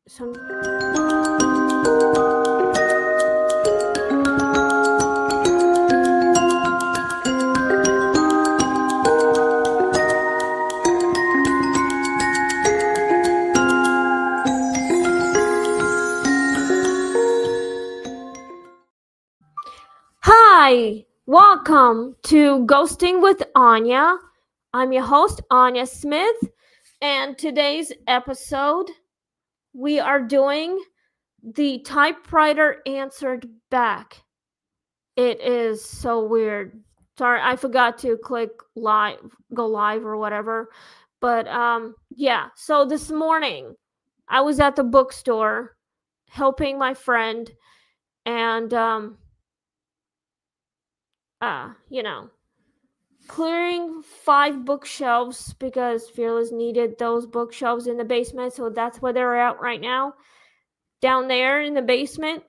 some Hi, welcome to Ghosting with Anya. I'm your host, Anya Smith, and today's episode we are doing the typewriter answered back. It is so weird. Sorry, I forgot to click go live or whatever. But yeah, so this morning I was at the bookstore helping my friend and you know, clearing 5 bookshelves because Fearless needed those bookshelves in the basement, so that's where they're at right now. Down there in the basement.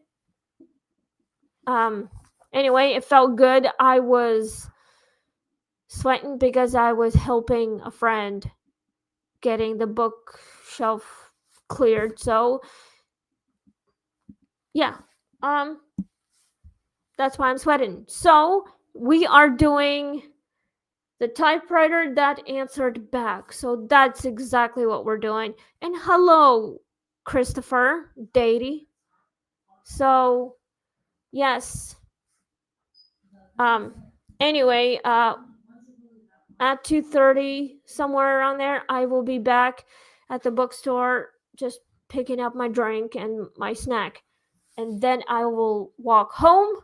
Anyway, it felt good. I was sweating because I was helping a friend getting the bookshelf cleared. So yeah. That's why I'm sweating. So we are doing the typewriter that answered back. So that's exactly what we're doing. And hello, Christopher Datey. So yes. Anyway, at 2:30, somewhere around there, I will be back at the bookstore just picking up my drink and my snack. And then I will walk home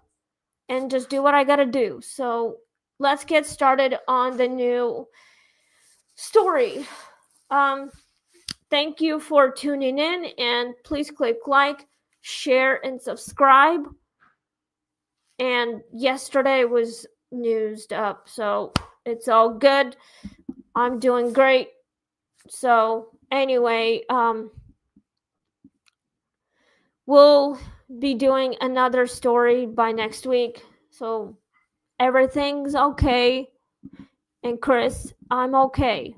and just do what I gotta do. So let's get started on the new story. Thank you for tuning in, and please click like, share, and subscribe. And yesterday was newsed up, so it's all good. I'm doing great. So anyway, we'll be doing another story by next week. So everything's okay. And Chris, I'm okay.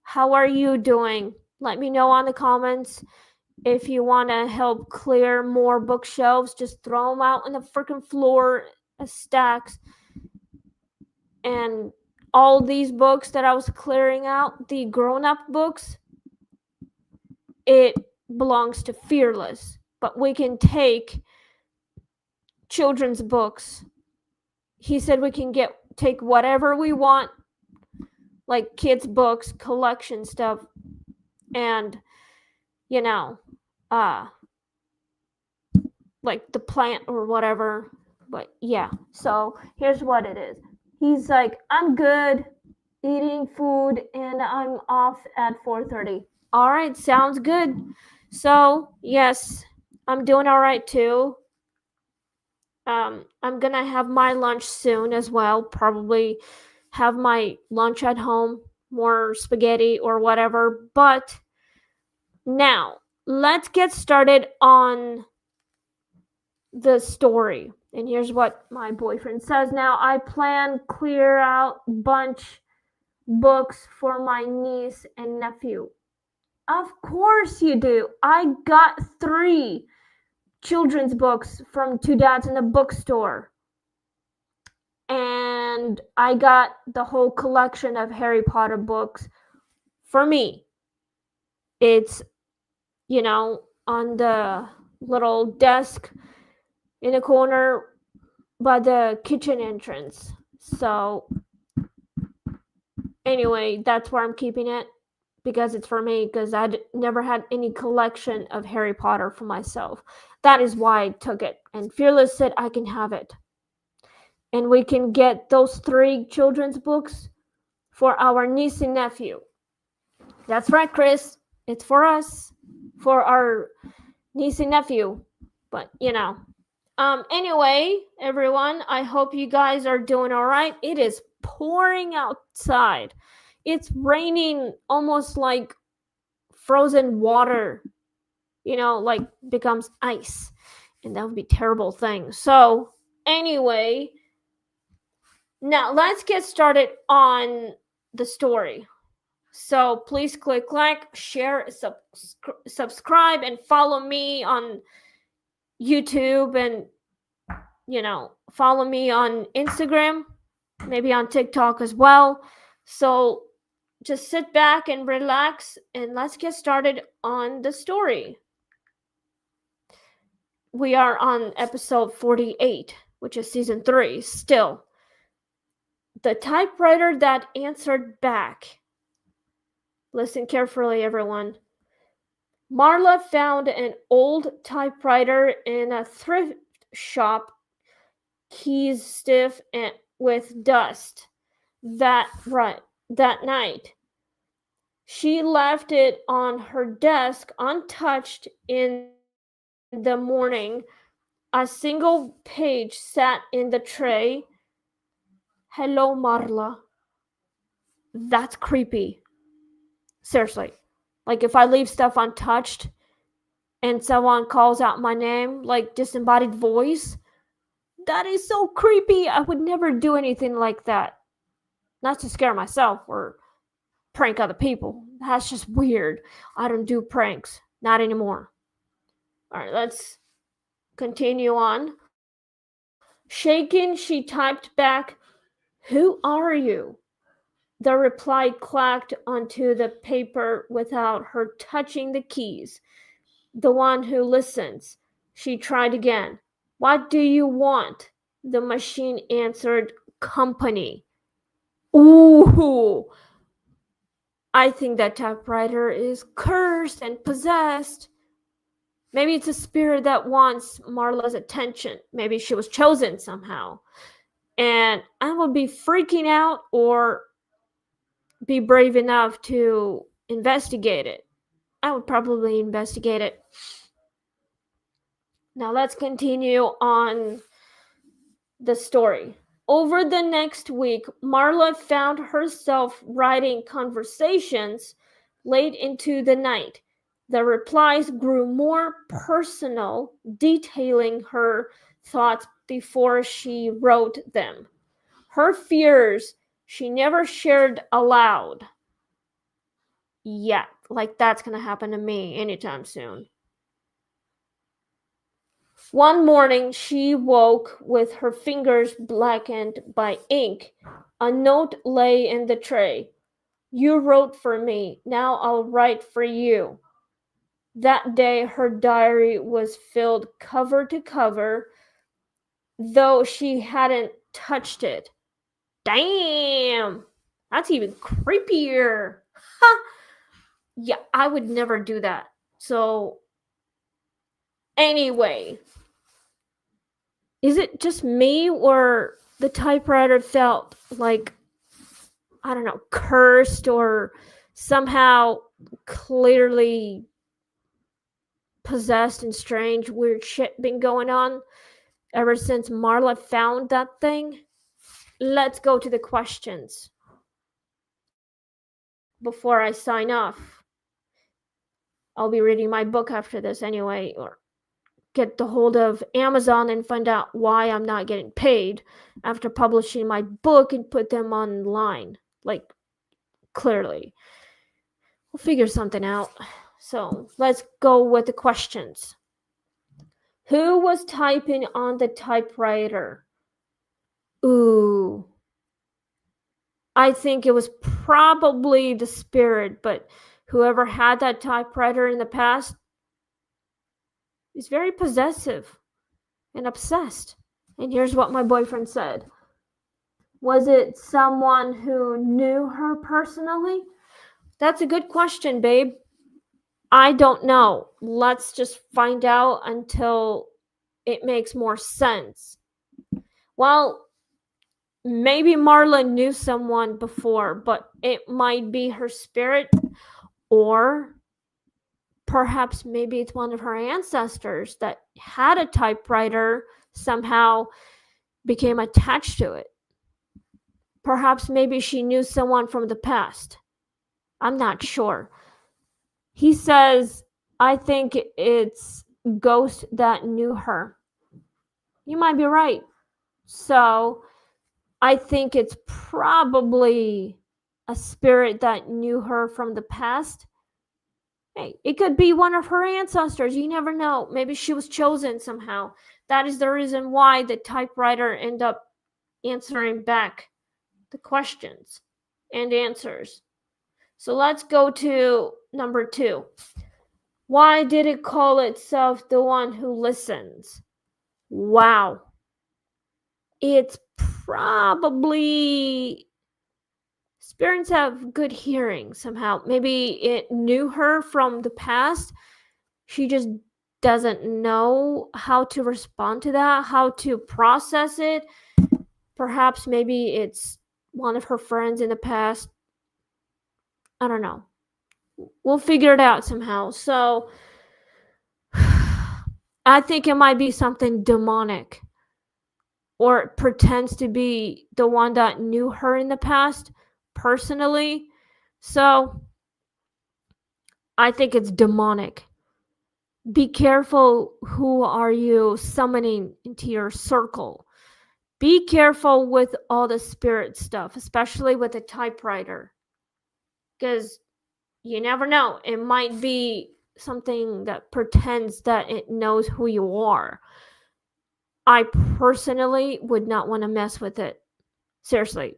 How are you doing? Let me know on the comments. If you want to help clear more bookshelves, just throw them out on the freaking floor as stacks. And all these books that I was clearing out, the grown-up books, it belongs to Fearless. But we can take children's books. He said we can take whatever we want, like kids' books, collection stuff, and like the plant or whatever. But yeah, so here's what it is. He's like, I'm good eating food and I'm off at 4:30. All right, sounds good. So yes, I'm doing all right too. I'm gonna have my lunch soon as well. Probably have my lunch at home, more spaghetti or whatever. But now let's get started on the story. And here's what my boyfriend says. Now I plan clear out bunch books for my niece and nephew. Of course you do. I got 3 children's books from 2 dads in the bookstore. And I got the whole collection of Harry Potter books for me. It's, on the little desk in the corner by the kitchen entrance. So anyway, that's where I'm keeping it because it's for me, because I'd never had any collection of Harry Potter for myself. That is why I took it. And Fearless said I can have it. And we can get those 3 children's books for our niece and nephew. That's right, Chris. It's for us, for our niece and nephew. But, anyway, everyone, I hope you guys are doing all right. It is pouring outside. It's raining almost like frozen water, like becomes ice. And that would be a terrible thing. So, anyway, now let's get started on the story. So please click like, share, subscribe, and follow me on YouTube, and follow me on Instagram, maybe on TikTok as well. So just sit back and relax, and let's get started on the story. We are on episode 48, which is season 3 still. The typewriter that answered back. Listen carefully, everyone. Marla found an old typewriter in a thrift shop, keys stiff and with dust. That night, she left it on her desk untouched. In the morning, a single page sat in the tray. Hello, Marla. That's creepy. Seriously. Like, if I leave stuff untouched and someone calls out my name, like disembodied voice, that is so creepy. I would never do anything like that. Not to scare myself or prank other people. That's just weird. I don't do pranks. Not anymore. All right, let's continue on. Shaken, she typed back, "Who are you?" The reply clacked onto the paper without her touching the keys. "The one who listens." She tried again. "What do you want?" The machine answered, "Company." Ooh, I think that typewriter is cursed and possessed. Maybe it's a spirit that wants Marla's attention. Maybe she was chosen somehow. And I would be freaking out or be brave enough to investigate it. I would probably investigate it. Now let's continue on the story. Over the next week, Marla found herself writing conversations late into the night. The replies grew more personal, detailing her thoughts before she wrote them. Her fears she never shared aloud. Yeah, like that's gonna happen to me anytime soon. One morning, she woke with her fingers blackened by ink. A note lay in the tray. "You wrote for me, now I'll write for you." That day, her diary was filled cover to cover, though she hadn't touched it. Damn! That's even creepier. Ha! Yeah, I would never do that. So, anyway, is it just me, or the typewriter felt like, I don't know, cursed or somehow clearly possessed and strange, weird shit been going on ever since Marla found that thing? Let's go to the questions before I sign off. I'll be reading my book after this anyway, or get the hold of Amazon and find out why I'm not getting paid after publishing my book and put them online. Like, clearly. We'll figure something out. So, let's go with the questions. Who was typing on the typewriter? Ooh. I think it was probably the spirit, but whoever had that typewriter in the past is very possessive and obsessed. And here's what my boyfriend said. Was it someone who knew her personally? That's a good question, babe. I don't know. Let's just find out until it makes more sense. Well, maybe Marla knew someone before, but it might be her spirit, or perhaps maybe it's one of her ancestors that had a typewriter, somehow became attached to it. Perhaps maybe she knew someone from the past. I'm not sure. He says, I think it's ghost that knew her. You might be right. So I think it's probably a spirit that knew her from the past. Hey, it could be one of her ancestors. You never know. Maybe she was chosen somehow. That is the reason why the typewriter ended up answering back the questions and answers. So let's go to number 2. Why did it call itself the one who listens? Wow. It's probably spirits have good hearing somehow. Maybe it knew her from the past. She just doesn't know how to respond to that, how to process it. Perhaps maybe it's one of her friends in the past. I don't know. We'll figure it out somehow. So I think it might be something demonic, or it pretends to be the one that knew her in the past personally. So I think it's demonic. Be careful who are you summoning into your circle. Be careful with all the spirit stuff, especially with a typewriter, because you never know. It might be something that pretends that it knows who you are. I personally would not want to mess with it. Seriously.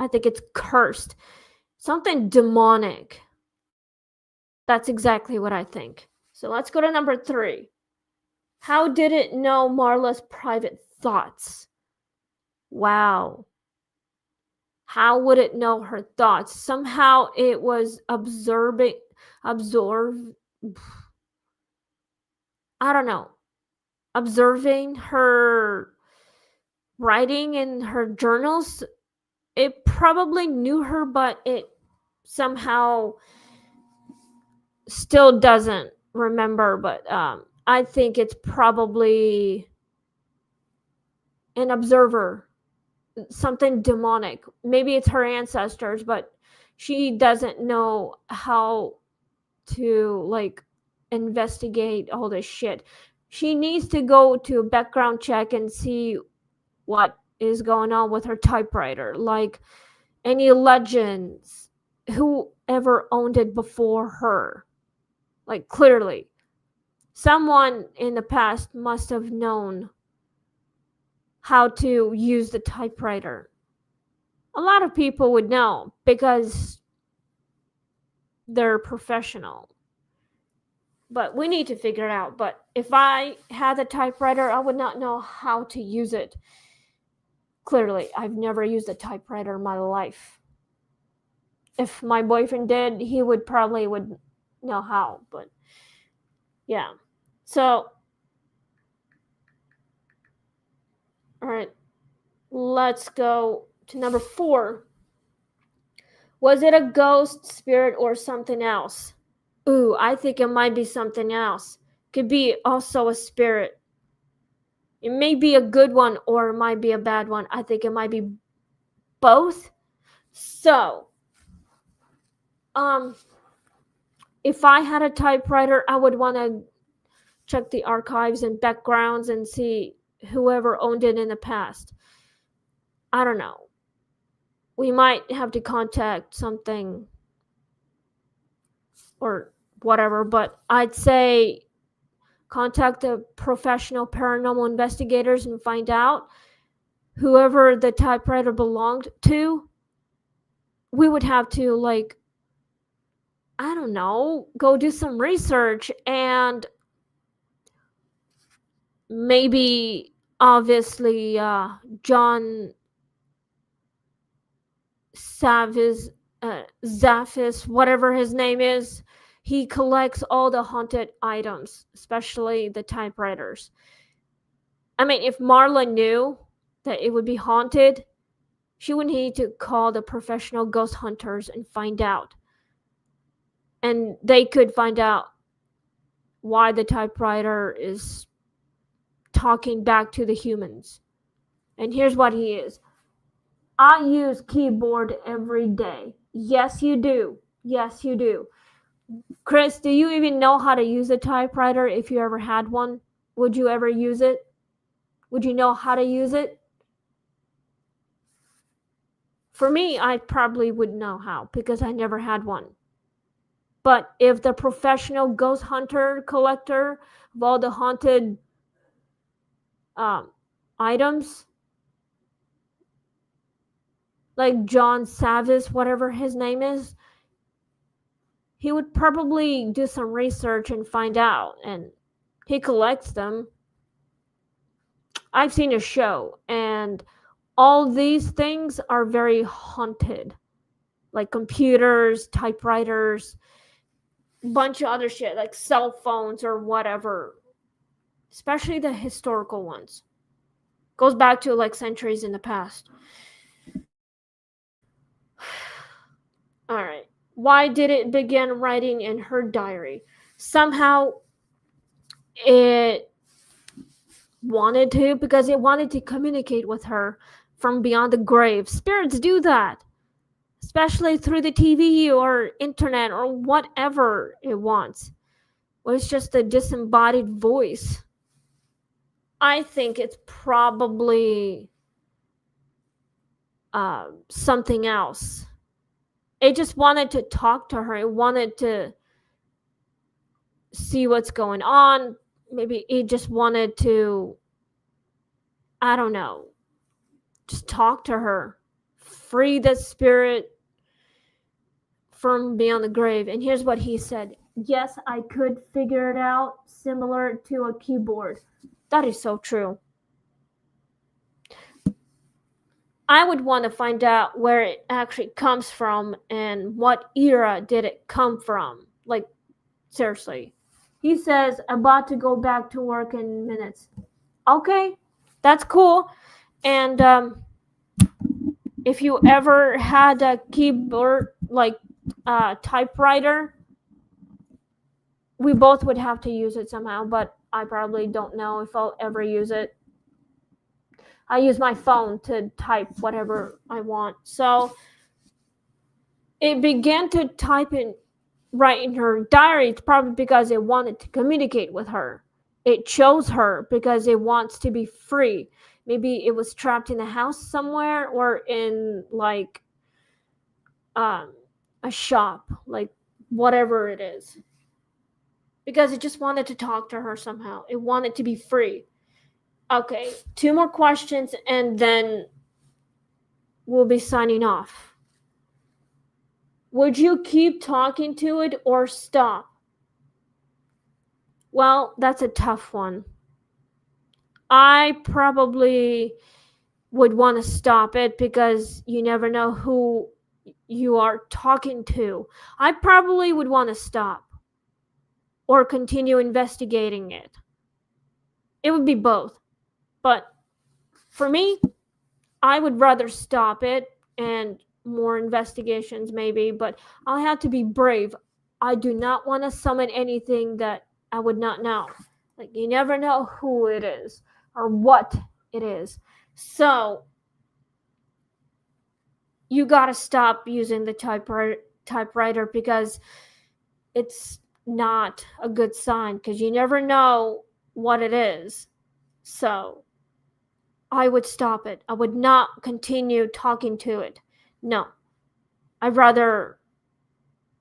I think it's cursed. Something demonic. That's exactly what I think. So let's go to number 3. How did it know Marla's private thoughts? Wow. How would it know her thoughts? Somehow it was absorb. I don't know. Observing her writing in her journals. It probably knew her, but it somehow still doesn't remember. But I think it's probably an observer, something demonic. Maybe it's her ancestors, but she doesn't know how to like investigate all this shit. She needs to go to a background check and see what is going on with her typewriter, like any legends, whoever owned it before her. Like clearly someone in the past must have known how to use the typewriter. A lot of people would know because they're professional. But we need to figure it out. But if I had a typewriter, I would not know how to use it. Clearly, I've never used a typewriter in my life. If my boyfriend did, he would probably would know how. But yeah. So, all right. Let's go to number 4. Was it a ghost, spirit, or something else? Ooh, I think it might be something else. Could be also a spirit. It may be a good one or it might be a bad one. I think it might be both. So, if I had a typewriter, I would want to check the archives and backgrounds and see whoever owned it in the past. I don't know. We might have to contact something or whatever, but I'd say contact the professional paranormal investigators and find out whoever the typewriter belonged to. We would have to, like, I don't know, go do some research and maybe, obviously, John Zaffis, whatever his name is, he collects all the haunted items, especially the typewriters. I mean, if Marla knew that it would be haunted, she would need to call the professional ghost hunters and find out. And they could find out why the typewriter is talking back to the humans. And here's what he is. I use keyboard every day. Yes, you do. Yes, you do. Chris, do you even know how to use a typewriter if you ever had one? Would you ever use it? Would you know how to use it? For me, I probably would know how because I never had one. But if the professional ghost hunter collector of all the haunted um, items, like John Savis, whatever his name is, he would probably do some research and find out, and he collects them. I've seen a show, and all these things are very haunted, like computers, typewriters, bunch of other shit, like cell phones or whatever, especially the historical ones. Goes back to like centuries in the past. All right. Why did it begin writing in her diary? Somehow it wanted to, because it wanted to communicate with her from beyond the grave. Spirits do that, especially through the TV or internet or whatever it wants. Or it's just a disembodied voice. I think it's probably something else. It just wanted to talk to her. It wanted to see what's going on. Maybe it just wanted to, I don't know, just talk to her. Free the spirit from beyond the grave. And here's what he said. Yes, I could figure it out, similar to a keyboard. That is so true. I would want to find out where it actually comes from and what era did it come from. Like, seriously. He says, about to go back to work in minutes. Okay, that's cool. And if you ever had a keyboard, like typewriter, we both would have to use it somehow, but I probably don't know if I'll ever use it. I use my phone to type whatever I want. So it began to type in, write in her diary. It's probably because it wanted to communicate with her. It chose her because it wants to be free. Maybe it was trapped in a house somewhere or in like a shop, like whatever it is. Because it just wanted to talk to her somehow. It wanted to be free. Okay, 2 more questions and then we'll be signing off. Would you keep talking to it or stop? Well, that's a tough one. I probably would want to stop it because you never know who you are talking to. I probably would want to stop or continue investigating it. It would be both. But for me, I would rather stop it and more investigations maybe, but I'll have to be brave. I do not want to summon anything that I would not know. Like, you never know who it is or what it is. So you gotta stop using the typewriter because it's not a good sign, because you never know what it is. So I would stop it. I would not continue talking to it. No, I'd rather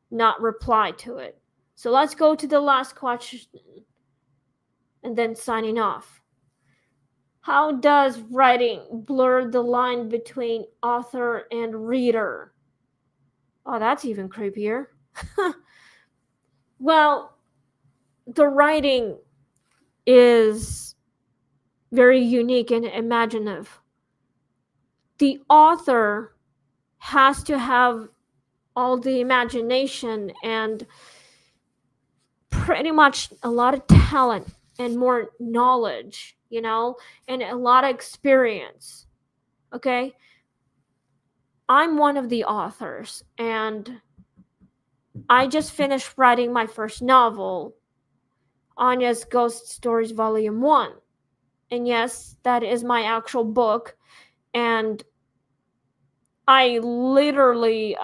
not reply to it. So let's go to the last question and then signing off. How does writing blur the line between author and reader? Oh, that's even creepier. Well, the writing is very unique and imaginative. The author has to have all the imagination and pretty much a lot of talent and more knowledge, and a lot of experience. Okay? I'm one of the authors, and I just finished writing my first novel, Anya's Ghost Stories Volume 1. And yes, that is my actual book, and I literally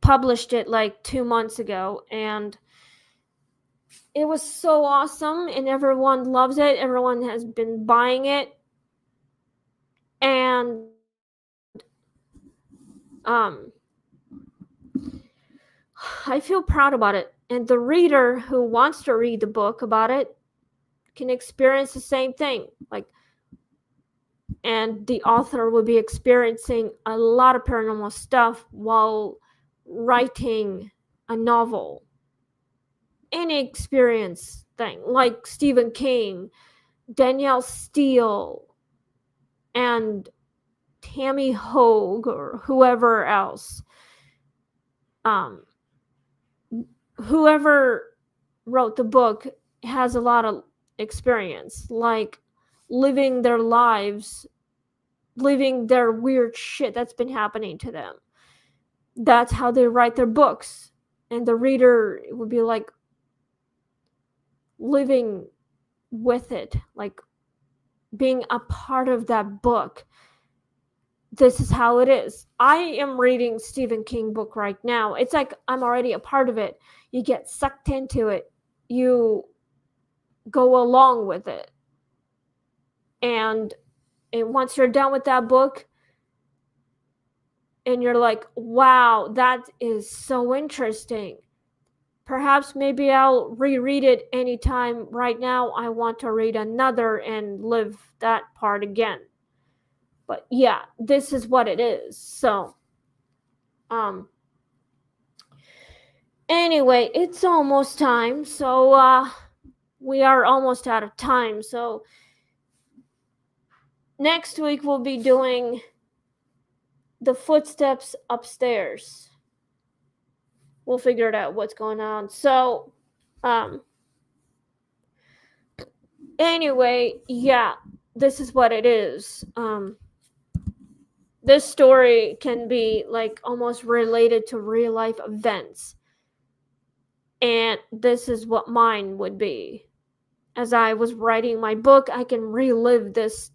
published it like 2 months ago, and it was so awesome, and everyone loves it. Everyone has been buying it, and I feel proud about it. And the reader who wants to read the book about it can experience the same thing. And the author will be experiencing a lot of paranormal stuff while writing a novel. Any experience thing, like Stephen King, Danielle Steele, and Tammy Hogue, or whoever else. Whoever wrote the book has a lot of experience, like living their lives, living their weird shit that's been happening to them. That's how they write their books. And the reader would be like living with it, like being a part of that book. This is how it is. I am reading Stephen King book right now. It's like I'm already a part of it. You get sucked into it. You go along with it. And once you're done with that book, and you're like, wow, that is so interesting. Perhaps maybe I'll reread it anytime right now I want to read another and live that part again. But yeah, this is what it is. So, anyway, it's almost time. So, we are almost out of time. So, next week we'll be doing the footsteps upstairs. We'll figure it out what's going on. So, anyway, yeah, this is what it is. This story can be like almost related to real life events. And this is what mine would be. As I was writing my book, I can relive this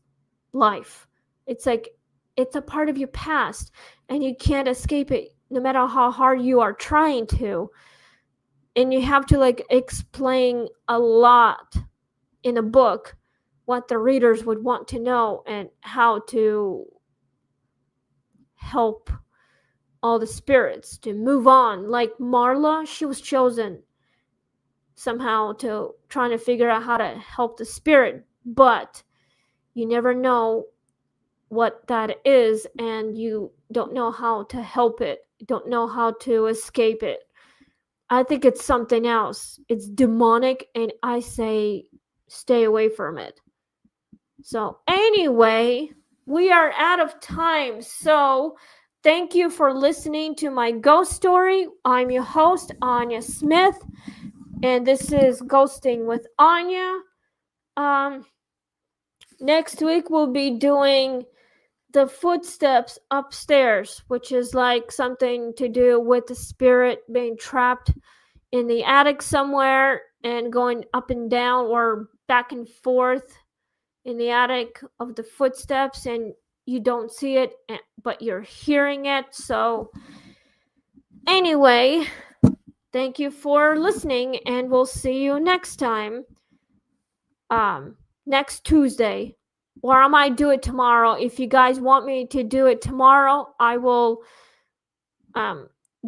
life. It's like it's a part of your past and you can't escape it no matter how hard you are trying to. And you have to like explain a lot in a book what the readers would want to know and how to help all the spirits to move on. Like Marla, she was chosen somehow to trying to figure out how to help the spirit, but you never know what that is, and you don't know how to help it, you don't know how to escape it. I think it's something else. It's demonic, and I say stay away from it. So anyway, we are out of time. So thank you for listening to my ghost story. I'm your host, Anya Smith, and this is Ghosting with Anya. Next week we'll be doing the footsteps upstairs, which is like something to do with the spirit being trapped in the attic somewhere and going up and down or back and forth in the attic of the footsteps, and you don't see it, but you're hearing it. So anyway, thank you for listening, and we'll see you next time. Next Tuesday. Or I might do it tomorrow. If you guys want me to do it tomorrow, I will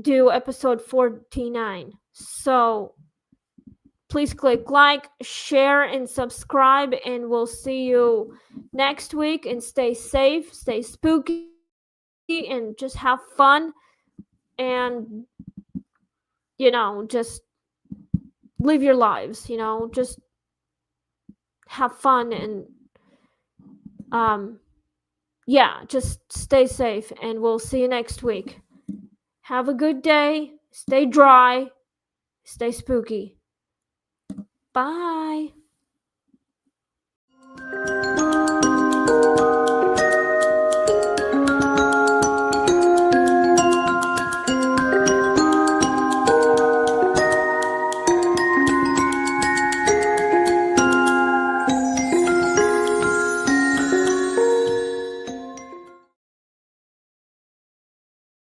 do episode 49. So please click like, share, and subscribe, and we'll see you next week. And stay safe, stay spooky, and just have fun. And, just live your lives, just have fun and just stay safe, and we'll see you next week. Have a good day. Stay dry. Stay spooky. Bye.